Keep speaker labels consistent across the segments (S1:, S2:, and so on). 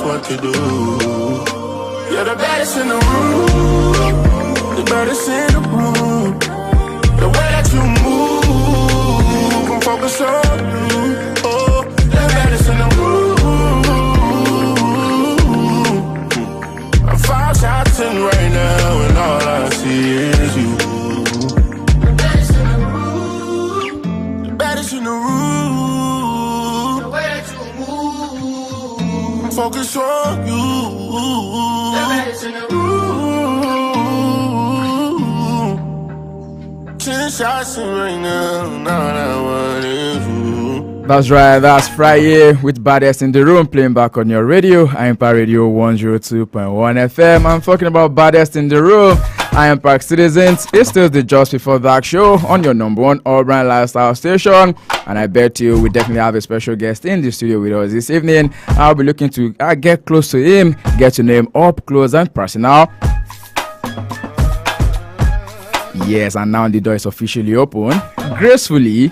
S1: what to do. You're the baddest in the room, the baddest in the room. The way that you move, I'm focused on you. Oh, the baddest in the room. I'm 5 shots in right now, and all I see is you. The baddest in the room, the baddest in the room. The way that you move, I'm focused on you. The baddest in the room. 10 shots in right now, now that one is you.
S2: That's right, that's Friday with Baddest in the Room playing back on your radio, Empire Radio 102.1 FM. I'm talking about Baddest in the Room. I am Park Citizens. It's still the Just Before Dark show on your number one urban lifestyle station. And I bet you we definitely have a special guest in the studio with us this evening. I'll be looking to get close to him, get to know him up close and personal. Yes, and now the door is officially open. Gracefully,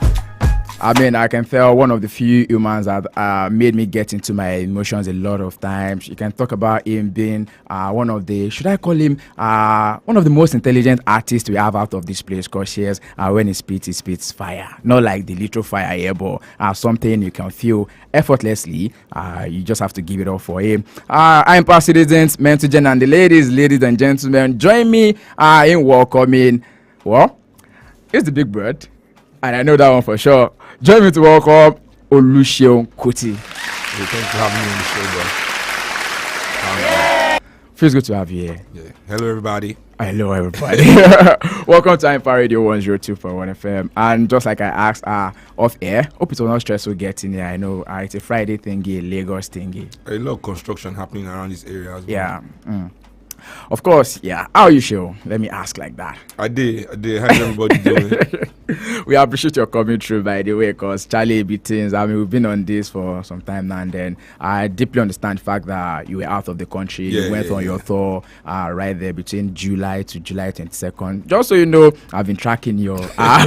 S2: I mean, I can tell one of the few humans that made me get into my emotions a lot of times. You can talk about him being one of the, should I call him, one of the most intelligent artists we have out of this place, because yes, when he spits fire. Not like the literal fire here, but something you can feel effortlessly. You just have to give it up for him. I'm Empire Citizens, men to gen and the ladies and gentlemen, join me in welcoming, well, it's the big bird, and I know that one for sure. Join me to welcome Seun Kuti.
S3: Hey, thanks for having me on the show, bro.
S2: Feels good to have you here.
S3: Yeah. Hello, everybody.
S2: Hello, everybody. Welcome to Empire Radio 102.1 FM. And just like I asked off air, hope it was not stressful getting here. I know it's a Friday thingy, a Lagos thingy.
S3: A lot of construction happening around this area as well.
S2: Yeah. Of course, yeah. How are you, Seun? Let me ask like that.
S3: I did. How's everybody doing?
S2: We appreciate your coming through, by the way, because Charlie Beatings, I mean, we've been on this for some time now, and then I deeply understand the fact that you were out of the country. You went on your tour right there between July to July 22nd. Just so you know, I've been tracking your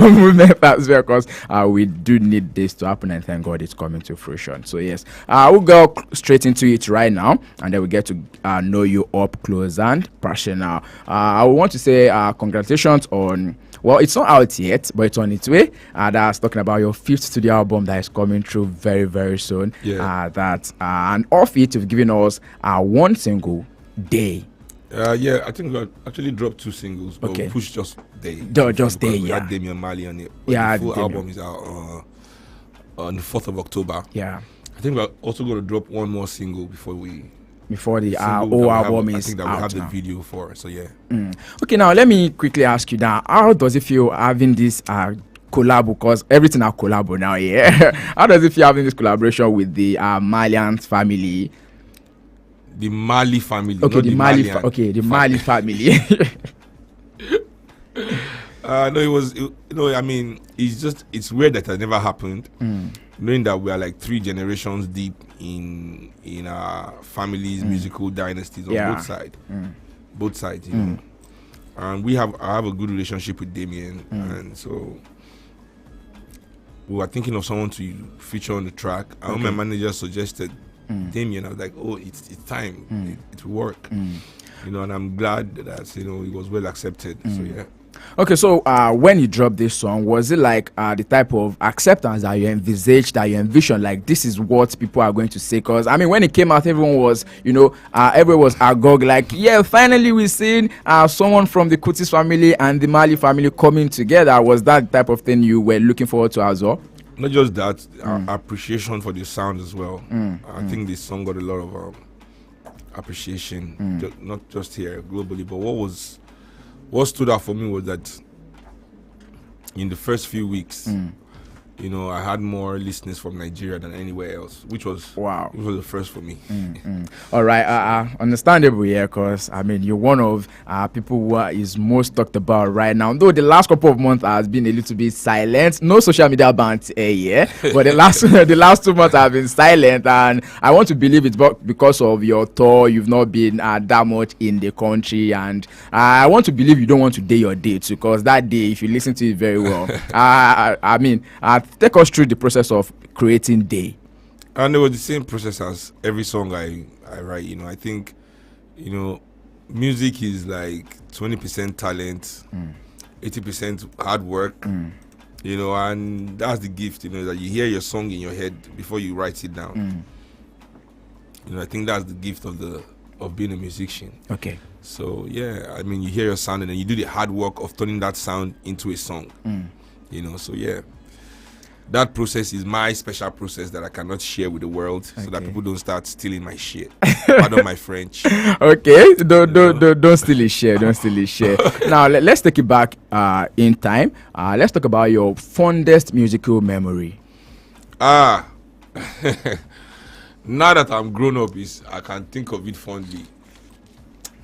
S2: movement as well, because we do need this to happen, and thank God it's coming to fruition. So, yes, we'll go straight into it right now, and then we get to know you up close and personal. I want to say congratulations on, well, it's not out yet, but it's on its way. That's talking about your 5th studio album that is coming through very, very soon.
S3: Yeah.
S2: And off it, you've given us one single, Day.
S3: Yeah, I think we actually dropped 2 singles, but we pushed just Day.
S2: Just Day,
S3: we
S2: yeah.
S3: had Damian Marley on it.
S2: Yeah,
S3: the full album is out on the 4th of October.
S2: Yeah.
S3: I think we're also going to drop one more single before the
S2: whole album is out.
S3: I think that we have the video for it, so yeah.
S2: Okay, now let me quickly ask you that. How does it feel having this collab? Because everything are collab now, yeah. How does it feel having this collaboration with the Malian family?
S3: The Mali family.
S2: Okay,
S3: the
S2: Mali family.
S3: No, it was. I mean, it's weird that it never happened. Knowing that we are like 3 generations deep in our family's musical dynasties on both sides, you know. And I have a good relationship with Damien, and so we were thinking of someone to feature on the track. And when my manager suggested Damien, I was like, oh, it's time. It will work, you know. And I'm glad that it was well accepted. So yeah.
S2: Okay, so when you dropped this song, was it like the type of acceptance that you envisaged, that you envisioned, like this is what people are going to say? Because I mean, when it came out, everyone was, everyone was agog, like, yeah, finally we've seen someone from the Kuti family and the Mali family coming together. Was that the type of thing you were looking forward to as well?
S3: Not just that, appreciation for the sound as well. I think this song got a lot of appreciation, not just here, globally. But what stood out for me was that in the first few weeks, I had more listeners from Nigeria than anywhere else, which was the first for me.
S2: All right, understandable, yeah, because I mean, you're one of people who is most talked about right now. Though the last couple of months has been a little bit silent, no social media bans but the last 2 months have been silent, and I want to believe it's because of your tour. You've not been that much in the country, and I want to believe you don't want to day your day too, because that day, if you listen to it very well, I mean, take us through the process of creating Day.
S3: And it was the same process as every song I write. I think, music is like 20% talent, 80% hard work. And that's the gift. That you hear your song in your head before you write it down. I think that's the gift of being a musician.
S2: Okay.
S3: So yeah, I mean, you hear your sound and then you do the hard work of turning that sound into a song. So yeah. That process is my special process that I cannot share with the world, so that people don't start stealing my shit. Pardon my French.
S2: Okay, don't steal his share. Don't steal his share. Now let's take it back in time. Let's talk about your fondest musical memory.
S3: Now that I'm grown up, I can think of it fondly.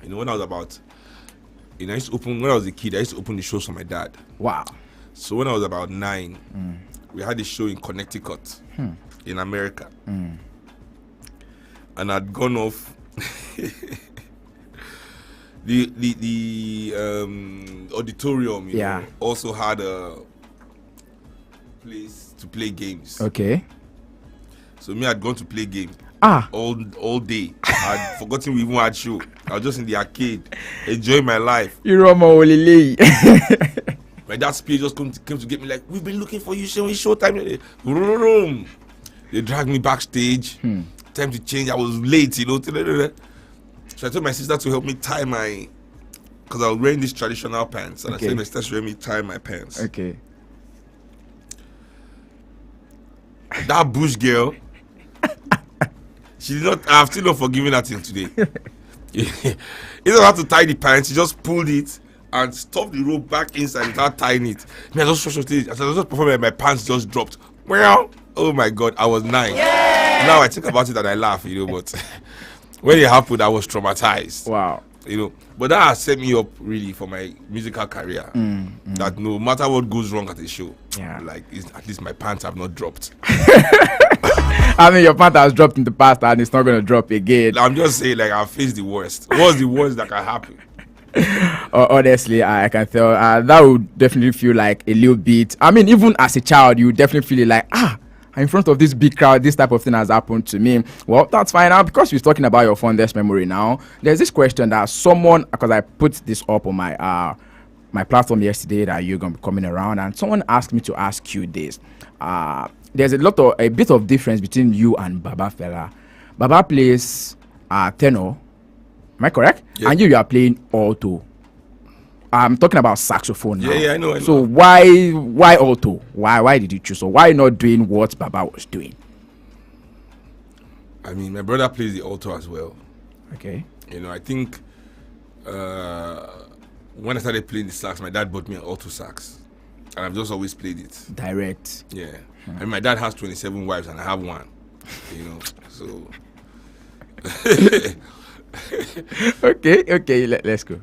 S3: When I was about, when I was a kid, I used to open the shows for my dad.
S2: Wow.
S3: So when I was about 9. We had a show in Connecticut, in America. And I'd gone off. the auditorium, also had a place to play games.
S2: Okay.
S3: So I'd gone to play games all day. I'd forgotten we even had show. I was just in the arcade, enjoying my life. My dad's PA just came to get me, like, we've been looking for you, show time. They dragged me backstage. Time to change. I was late, So I told my sister to help me tie because I was wearing these traditional pants. And I said my sister should help me tie my pants.
S2: Okay.
S3: That bush girl, I've still not forgiven her till today. You don't have to tie the pants, she just pulled it and stuffed the rope back inside without tying it. I just performing and my pants just dropped. Well, oh my God, I was 9. Yeah! Now I think about it and I laugh, but when it happened, I was traumatized.
S2: Wow.
S3: But that has set me up really for my musical career. That no matter what goes wrong at a show, at least my pants have not dropped.
S2: I mean, your pants has dropped in the past and it's not going to drop again.
S3: I'm just saying, like, I've faced the worst. What's the worst that can happen?
S2: Honestly, I can tell that would definitely feel like a little bit. I mean, even as a child, you definitely feel like, in front of this big crowd, this type of thing has happened to me. Well, that's fine. Now, because we're talking about your fondest memory now, there's this question that because I put this up on my platform yesterday that you're going to be coming around, and someone asked me to ask you this. There's a bit of difference between you and Baba Fela. Baba plays tenor. Am I correct?
S3: Yeah.
S2: And you are playing alto. I'm talking about saxophone now.
S3: Yeah, I know.
S2: So why alto? Why did you choose? So why not doing what Baba was doing?
S3: I mean, my brother plays the alto as well.
S2: Okay.
S3: I think when I started playing the sax, my dad bought me an alto sax, and I've just always played it.
S2: Direct.
S3: Yeah. And my dad has 27 wives, and I have one. So.
S2: Okay, let's go.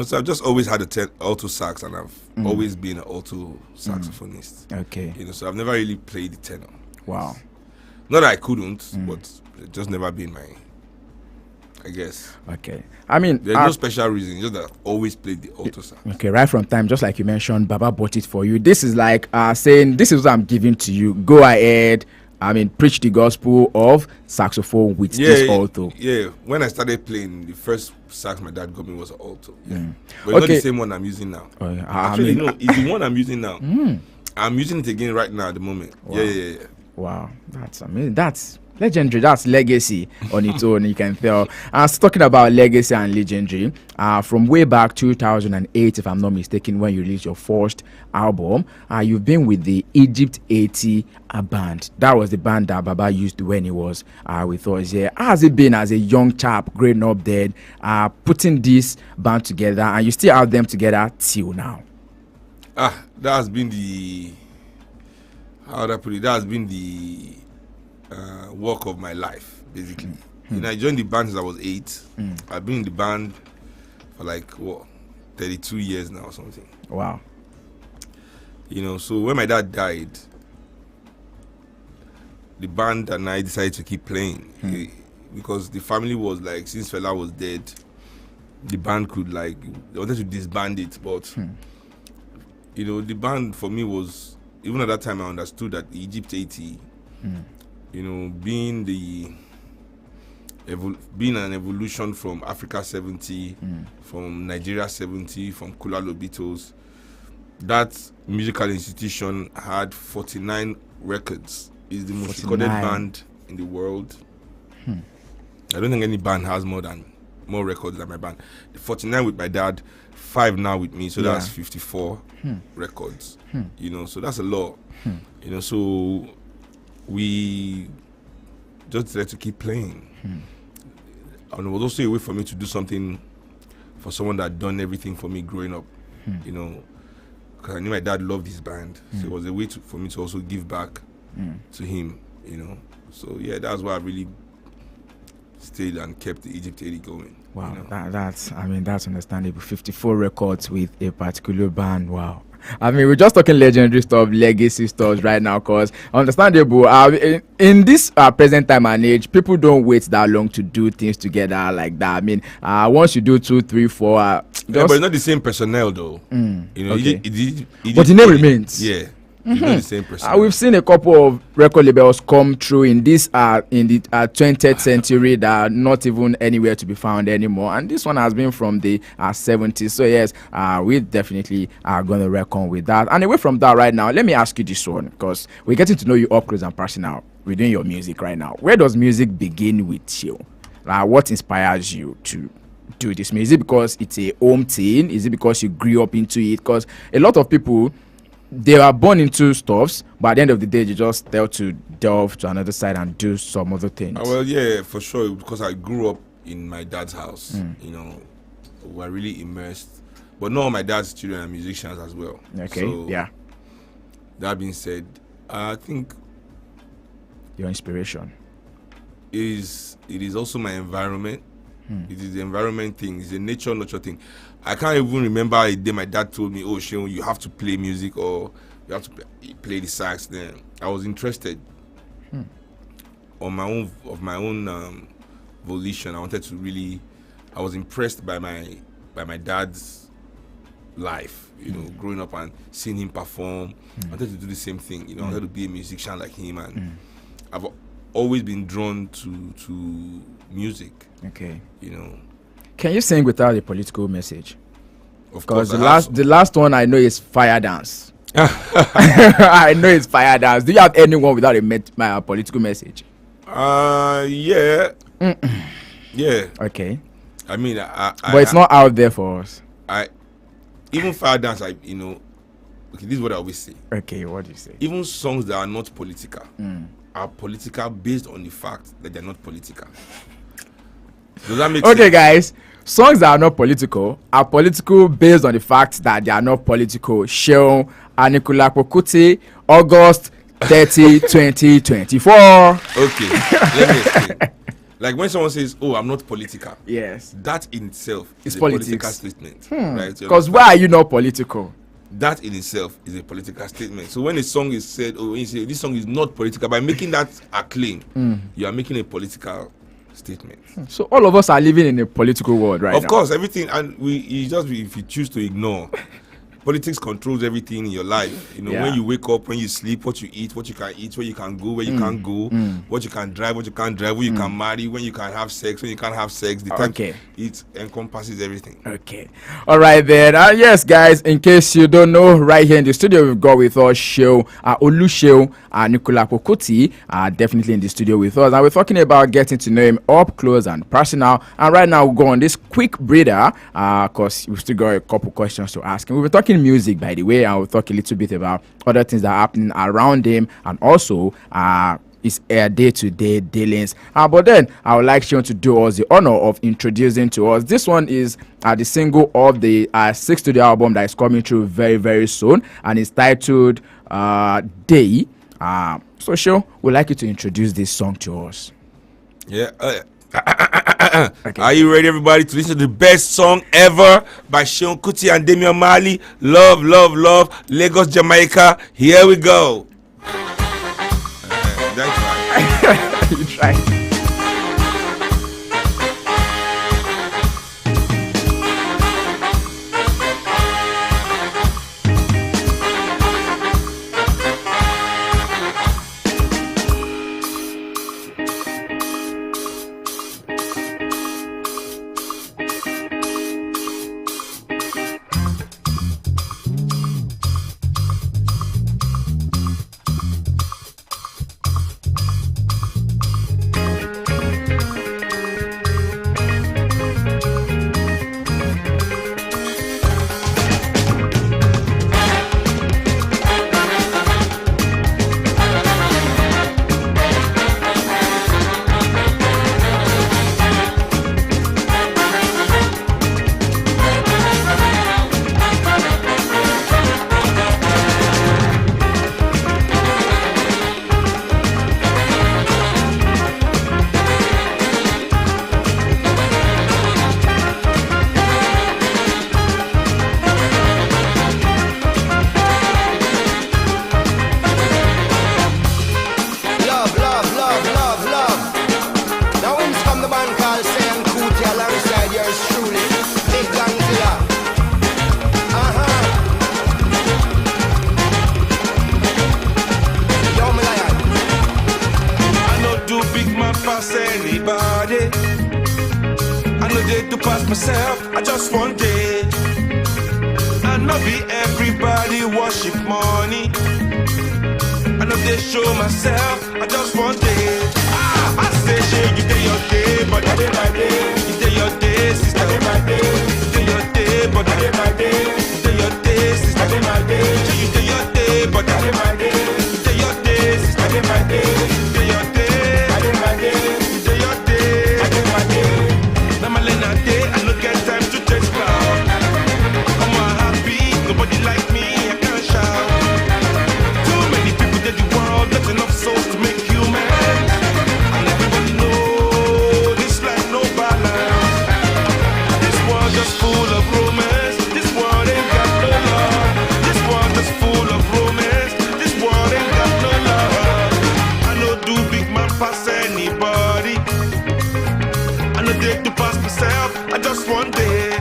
S3: So I've just always had a alto sax, and I've always been an alto saxophonist.
S2: Okay.
S3: So I've never really played the tenor.
S2: Wow.
S3: Not that I couldn't, but it's just never been I guess.
S2: Okay. I mean,
S3: there's no special reason, just that I've always played the alto sax.
S2: Okay, right from time, just like you mentioned, Baba bought it for you. This is like saying, this is what I'm giving to you. Go ahead. I mean, preach the gospel of saxophone with this alto.
S3: Yeah, when I started playing, the first sax my dad got me was an alto. Yeah. But it's not the same one I'm using now. Actually, no, it's the one I'm using now. I'm using it again right now at the moment. Wow. Yeah.
S2: Wow, that's amazing. That's legendary. That's legacy on its own, you can tell. Talking about legacy and legendary, from way back 2008, if I'm not mistaken, when you released your first album, you've been with the Egypt 80 band. That was the band that Baba used when he was with us here. How has it been as a young chap growing up there, putting this band together, and you still have them together till now?
S3: That has been how would I put it? That has been the work of my life, basically. I joined the band since I was 8. I've been in the band for 32 years now or something.
S2: Wow.
S3: So when my dad died, the band and I decided to keep playing because the family was like, since Fela was dead, the band could they wanted to disband it, but the band for me was, even at that time I understood that the Egypt 80 being being an evolution from Africa 70, from Nigeria 70, from Kula Lobitos, that musical institution had 49 records. It's the most recorded band in the world. I don't think any band has more records than my band. 49 with my dad, 5 now with me, so that's 54 records. So that's a lot. So we just decided to keep playing. And it was also a way for me to do something for someone that had done everything for me growing up, because I knew my dad loved his band. So it was a way for me to also give back to him, So yeah, that's why I really stayed and kept the Egypt 80 going.
S2: Wow, that's understandable. 54 records with a particular band. Wow. I mean, we're just talking legendary stuff, legacy stuff right now, because understandable. In this present time and age, people don't wait that long to do things together like that. I mean, once you do 2, 3, 4,
S3: but it's not the same personnel though.
S2: Okay.
S3: But
S2: the name remains.
S3: Yeah. It's not the same personnel.
S2: We've seen a couple of record labels come through in this in the 20th century that are not even anywhere to be found anymore, and this one has been from the 70s. So yes, we definitely are going to reckon with that. And away from that, right now, let me ask you this one, because we're getting to know you up close and personal. We're doing your music right now. Where does music begin with you? What inspires you to do this music? Is it because it's a home thing? Is it because you grew up into it? Because a lot of people, they are born into stuffs, but at the end of the day, you just tell to delve to another side and do some other things.
S3: Well, yeah, for sure, because I grew up in my dad's house. We're really immersed. But none of my dad's children are musicians as well.
S2: Okay,
S3: so,
S2: yeah.
S3: That being said, I think
S2: your inspiration
S3: it is also my environment. It is the environment thing. It's a nature thing. I can't even remember a day my dad told me, "Oh, Seun, you have to play music or you have to play the sax." Then I was interested on my own volition. I was impressed by my dad's life. Growing up and seeing him perform. I wanted to do the same thing. I wanted to be a musician like him, and I've always been drawn to music.
S2: Okay. Can you sing without a political message?
S3: Of course.
S2: Because the last one I know is Fire Dance. I know it's Fire Dance. Do you have anyone without a political message?
S3: Yeah. Yeah.
S2: Okay.
S3: I mean,
S2: but it's not out there for us.
S3: Even Fire Dance, okay, this is what I always say.
S2: Okay, what do you say?
S3: Even songs that are not political are political based on the fact that they're not political. Does that make sense?
S2: Okay, guys. Songs that are not political are political based on the fact that they are not political. Seun Anikulapo Kuti, August 30, 2024.
S3: Okay, let me explain. Like when someone says, "Oh, I'm not political,"
S2: yes,
S3: that in itself is a
S2: politics.
S3: political statement, right?
S2: Because why are you not political?
S3: That in itself is a political statement. So when a song is said, or when you say this song is not political, by making that a claim, you are making a political statement.
S2: So all of us are living in a political world right now.
S3: Of course, everything, and if you choose to ignore, politics controls everything in your life. When you wake up, when you sleep, what you eat, what you can eat, where you can go, where you can't go, what you can drive, what you can't drive, who you can marry, when you can have sex, when you can't have sex. The time it encompasses everything.
S2: Okay. All right then. Yes, guys, in case you don't know, right here in the studio, we've got with us Seun Oluseun Anikulapo Kuti, definitely in the studio with us. And we're talking about getting to know him up close and personal. And right now, we'll go on this quick breather, because we've still got a couple questions to ask him. We've been talking music, by the way, and we'll talk a little bit about other things that are happening around him, and also his day-to-day dealings. But then I would like Seun to do us the honor of introducing to us. This one is the single of the 6th studio album that is coming through very, very soon, and it's titled Day. So Seun, we'd like you to introduce this song to us.
S3: Yeah. Okay. Are you ready, everybody, to listen to the best song ever by Seun Kuti and Damian Marley? Love, Love, Love, Lagos, Jamaica. Here we go. That's right.
S2: You tried.
S4: man called Seun Kuti alongside yours truly. Big gang killer. Yo, me lion.
S1: I know do big man pass anybody. I know they do pass myself. I just want it. I know be everybody worship money. I know they show myself. I just want it. I say shit, you day your day, but I day my day. You day your day, sister. I day my day. You day your day, but I day my day. You day your day, sister. I day my day. You day your day, but I day my day. You day your day, sister. I day my day. You day your day, I day my day. You day your day, I day my day. Now my lane a day, I no get time to chase cloud. I'm more happy, nobody like me, I can't shout. Too many people in the world, not enough souls to make you mad. And everybody know this life no balance. This world just full of romance. This world ain't got no love. This world just full of romance. This world ain't got no love. I know do big man pass anybody. I know they do pass myself. I just want it.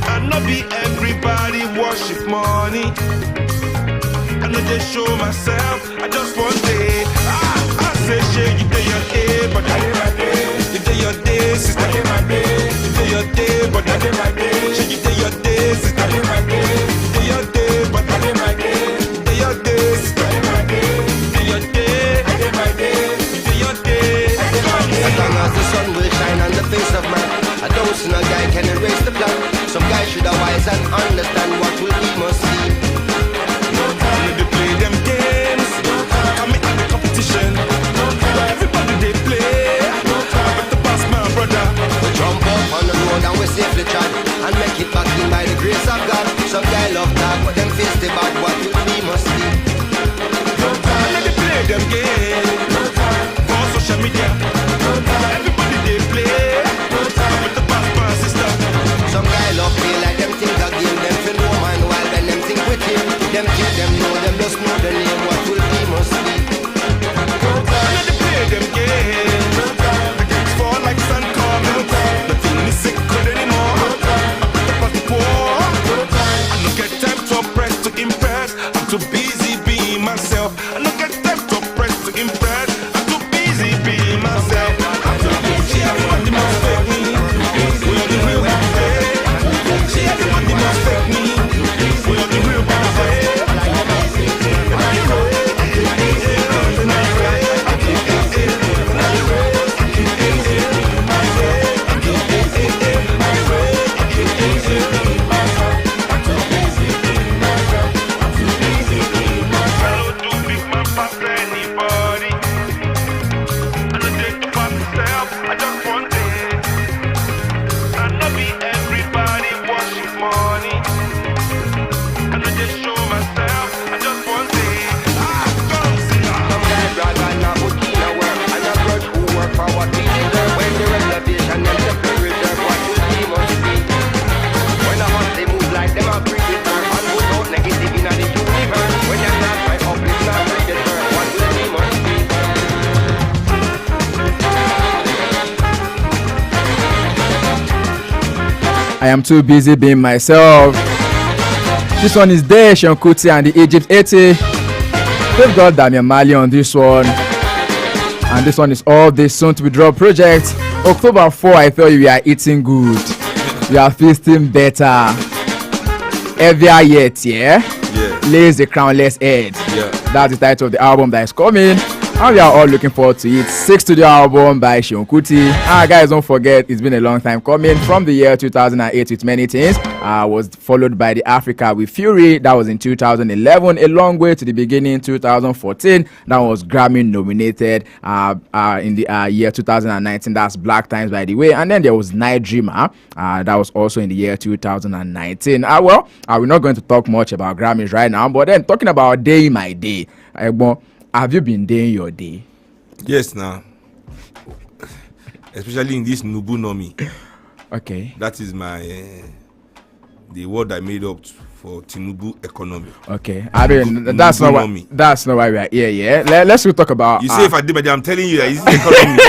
S1: I know be everybody worship money. I know they show myself. I just want it. I say shit, you day your day, but I day my day. You day your day, sister. I day my day. You day your day, but I day my day. Shit, you day your day, sister. I day my day. You day your day, but I day my day. You day your day, sister. I day my day. You day your day, I day my day. You day your day.
S4: As long as the sun will shine on the face of man, I don't see no guy can erase the plan. Some guy should have wise and understand what will be must be.
S1: They play them games. Come in the competition. Everybody they play. I better pass my brother.
S4: We jump up on the road and we safely chat and make it back in by the grace of God. Some guy love talk, but them face the bad. What will be must be.
S1: They play them games. For social media. Everybody they play. I better pass my sister.
S4: Some guy love play like them think a game. Them feel no man while when them think with him. Them think them know, them just know the name. What will be must be.
S1: They play them games. The games fall like sun coming. Nothing is secret anymore. I better pass the war. I don't get time to oppress to impress. I'm too busy being myself. I don't get time to oppress to impress. I'm too busy being myself. I'm too busy. Everybody must fake me. We are the real ones. See, everybody must fake me. We are the real ones.
S2: I am too busy being myself. This one is there, Seun Kuti and the Egypt 80. They've got Damian Marley on this one. And this one is all this soon to be drop project. October 4, I thought we are eating good. We are feasting better. Heavier yet, yeah?
S3: Yeah.
S2: Lays the crownless head.
S3: Yeah.
S2: That's the title of the album that is coming. And we are all looking forward to it. 6th studio album by Seun Kuti. Guys, don't forget, it's been a long time coming. From the year 2008 with Many Things. Was followed by The Africa with Fury. That was in 2011. A long way to the beginning, 2014. That was Grammy nominated in the year 2019. That's Black Times, by the way. And then there was Night Dreamer. That was also in the year 2019. We're not going to talk much about Grammys right now. But then talking about Day in My Day. Have you been doing your day?
S3: Yes, now. Especially in this Nubu Nomi.
S2: Okay.
S3: That is my the word I made up for Tinubu economy.
S2: Okay. I mean, that's not why we are here. Yeah. Let's talk about.
S3: You say if I did, but I'm telling you that it's the economy.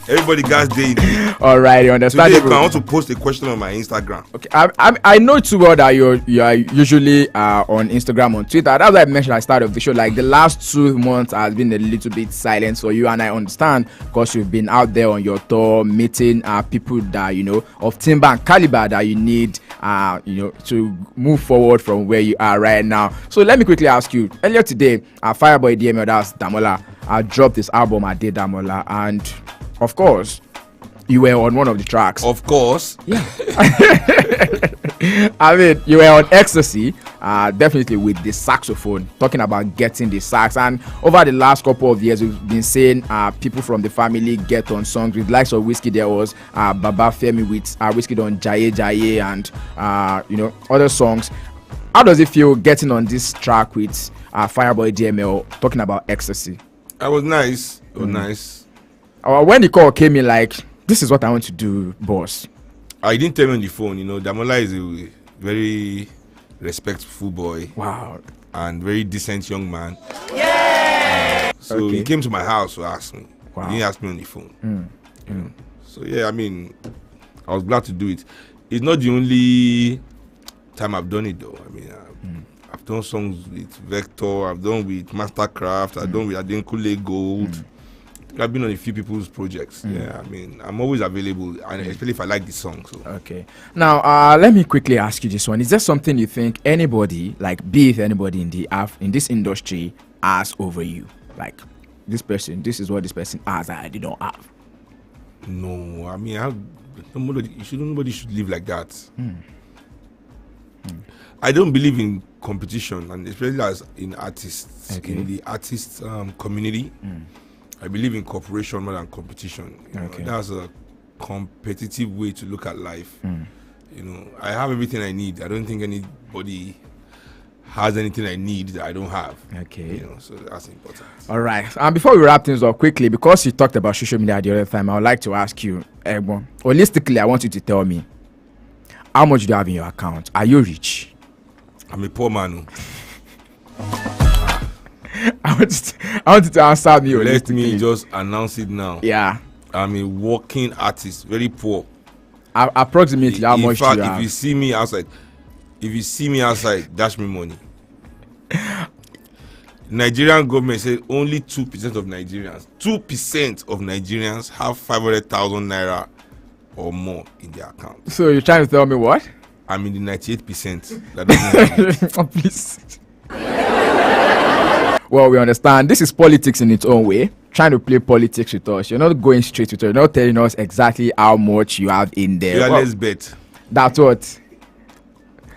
S3: Everybody gas day.
S2: All right, you understand.
S3: Today, I want to post a question on my Instagram.
S2: Okay, I know too well that you are usually on Instagram, on Twitter. That's why I mentioned at the start of the show. Like the last 2 months has been a little bit silent for you, and I understand because you've been out there on your tour, meeting people that of timber and caliber that you need to move forward from where you are right now. So let me quickly ask you. Earlier today, Fireboy DML, that's Damola, dropped his album Ade Damola, and of course, you were on one of the tracks.
S3: Of course.
S2: Yeah. I mean, you were on Ecstasy, definitely with the saxophone, talking about getting the sax. And over the last couple of years, we've been saying people from the family get on songs with likes of Whiskey. There was Baba Femi with Whiskey on Jaye Jaye and other songs. How does it feel getting on this track with Fireboy DML talking about Ecstasy?
S3: It was nice. It was nice.
S2: When the call came in, like, this is what I want to do, boss.
S3: I didn't tell me on the phone. Damola is a very respectful boy.
S2: Wow.
S3: And very decent young man. Yeah. So he came to my house to ask me. Wow. He didn't ask me on the phone. So yeah, I mean, I was glad to do it. It's not the only time I've done it though. I mean, I've done songs with Vector. I've done with Mastercraft. I've done with Adenkule Gold. I've been on a few people's projects. Yeah, I mean, I'm always available, and especially if I like the song. So.
S2: Okay. Now, let me quickly ask you this one: is there something you think anybody, like, be it anybody in this industry, has over you? Like, this is what this person has that I don't have.
S3: No, I mean, nobody should live like that. I don't believe in competition, and especially as in artists, in the artist community. I believe in cooperation more than competition. That's a competitive way to look at life. I have everything I need. I don't think anybody has anything I need that I don't have. So that's important.
S2: All right. And before we wrap things up quickly, because you talked about social media the other time, I would like to ask you, Egbon, holistically, I want you to tell me, how much do you have in your account? Are you rich?
S3: I'm a poor man.
S2: I want you to answer me.
S3: Let me just announce it now.
S2: Yeah.
S3: I'm a working artist, very poor.
S2: Approximately how much
S3: in fact,
S2: do you have?
S3: If you see me outside, dash me money. Nigerian government said only 2% of Nigerians have 500,000 naira or more in their account.
S2: So you're trying to tell me what?
S3: I'm in the 98% that doesn't have it.
S2: Oh, please. Well, we understand this is politics in its own way. Trying to play politics with us. You're not going straight with us. You're not telling us exactly how much you have in there.
S3: Yeah, let's bet.
S2: That's what.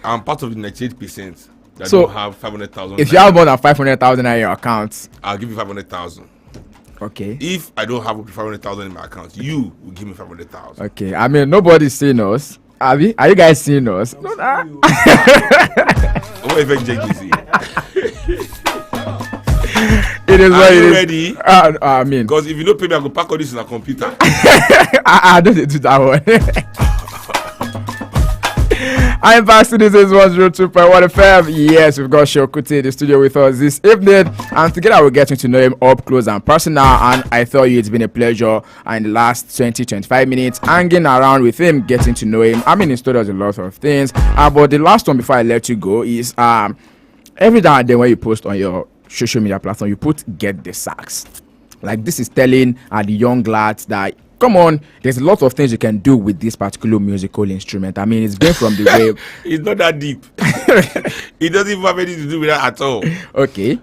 S3: I'm part of the 98% that
S2: so
S3: don't have 500,000.
S2: If you have more than 500,000 in your account,
S3: I'll give you 500,000.
S2: Okay.
S3: If I don't have 500,000 in my account, you will give me 500,000.
S2: Okay. I mean, nobody's seeing us. Are you guys seeing us? No, nah.
S3: What effect Jake is
S2: It is what it is.
S3: Ready?
S2: I mean,
S3: because if you don't pay me, I go pack all this in a computer.
S2: I don't do that one. I'm back to this is 102.1 FM. Yes, we've got Seun Kuti in the studio with us this evening, and together we're getting to know him up close and personal. And I thought it's been a pleasure in the last 20-25 minutes hanging around with him, getting to know him. I mean, he told us a lot of things. But the last one before I let you go is every now and then when you post on your social media platform, you put "get the sax." Like, this is telling the young lads that, come on, there's a lot of things you can do with this particular musical instrument. I mean, it's been from the way.
S3: It's not that deep. It doesn't even have anything to do with that at all.
S2: Okay.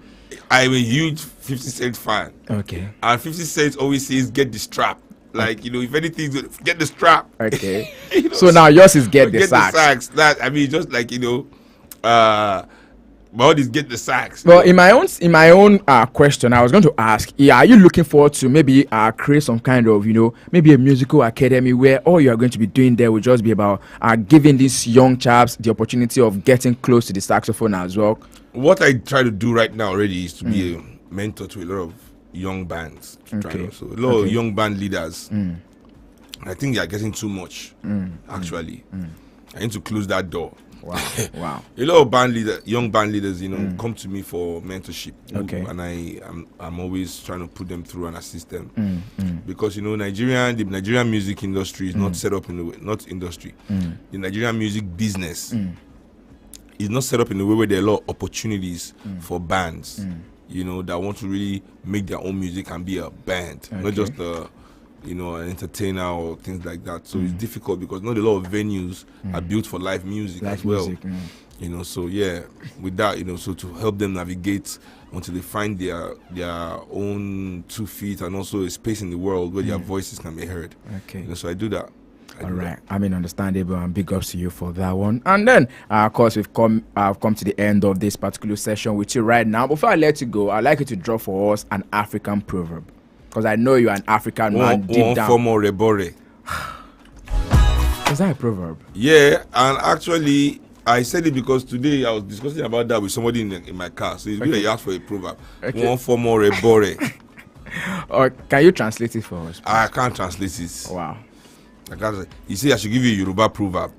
S3: I'm a huge 50 Cent fan.
S2: Okay.
S3: And 50 Cent always says, get the strap. Like, if anything, get the strap.
S2: Okay. So now yours is get the sax.
S3: That, I mean, just like, but is get the sax.
S2: Well, in my own question, I was going to ask, are you looking forward to maybe create some kind of, maybe a musical academy where all you are going to be doing there will just be about giving these young chaps the opportunity of getting close to the saxophone as well?
S3: What I try to do right now already is to be a mentor to a lot of young bands.
S2: Okay.
S3: So a lot of young band leaders. I think they are getting too much, actually. I need to close that door.
S2: Wow.
S3: A lot of young band leaders, come to me for mentorship.
S2: Okay.
S3: And I'm always trying to put them through and assist them. Because the Nigerian music industry is not set up in the way, not industry. The Nigerian music business is not set up in a way where there are a lot of opportunities for bands, that want to really make their own music and be a band, not just an entertainer or things like that. So it's difficult because not a lot of venues are built for live music as well. So with that, so to help them navigate until they find their own 2 feet and also a space in the world where their voices can be heard.
S2: Okay.
S3: So I do that.
S2: All right. Understandable, and big ups to you for that one. And then, of course, I've come to the end of this particular session with you right now. Before I let you go, I'd like you to draw for us an African proverb, because I know you're an African man deep down.
S3: One for rebore.
S2: Is that a proverb?
S3: Yeah, and actually, I said it because today I was discussing about that with somebody in my car. So it's good that you asked for a proverb. Okay. One for rebore.
S2: Or can you translate it for us, please?
S3: I can't translate it.
S2: Wow.
S3: You say I should give you a Yoruba proverb.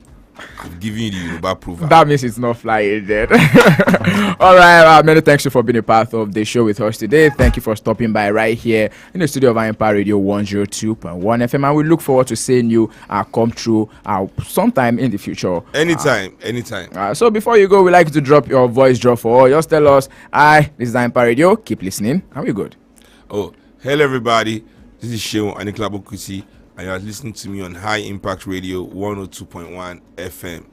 S3: I'm giving you the Yoruba proverb.
S2: That means it's not flying then. All right. Many thanks you for being a part of the show with us today. Thank you for stopping by right here in the studio of Empire Radio 102.1 FM. And we look forward to seeing you come through sometime in the future.
S3: Anytime.
S2: So before you go, we'd like you to drop your voice drop for all. Just tell us, hi, this is Empire Radio. Keep listening. And we're good.
S3: Oh, hello everybody. This is Seun and Kuti. And you are listening to me on High Impact Radio 102.1 FM.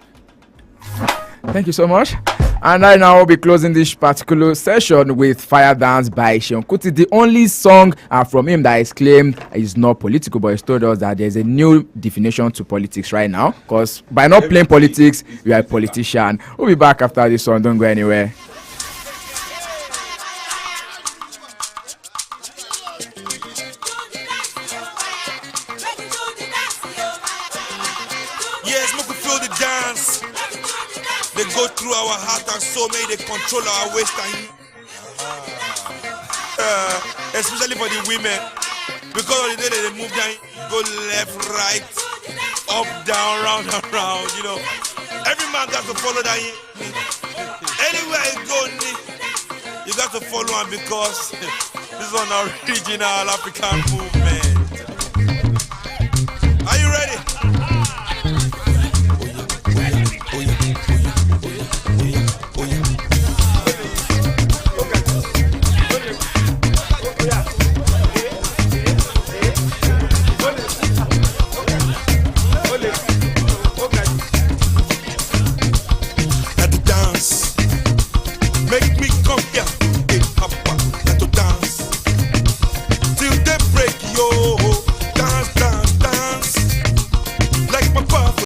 S2: Thank you so much. And right now we'll be closing this particular session with Fire Dance by Seun Kuti. The only song from him that is claimed is not political, but he's told us that there's a new definition to politics right now. Because by not playing politics, you are a politician. We'll be back after this one. Don't go anywhere.
S3: They go through our heart and soul, may they control our waist and especially for the women, because of the day that they move down, go left, right, up, down, round and round, every man got to follow that. Anywhere you go, you got to follow him, because this is an original African move.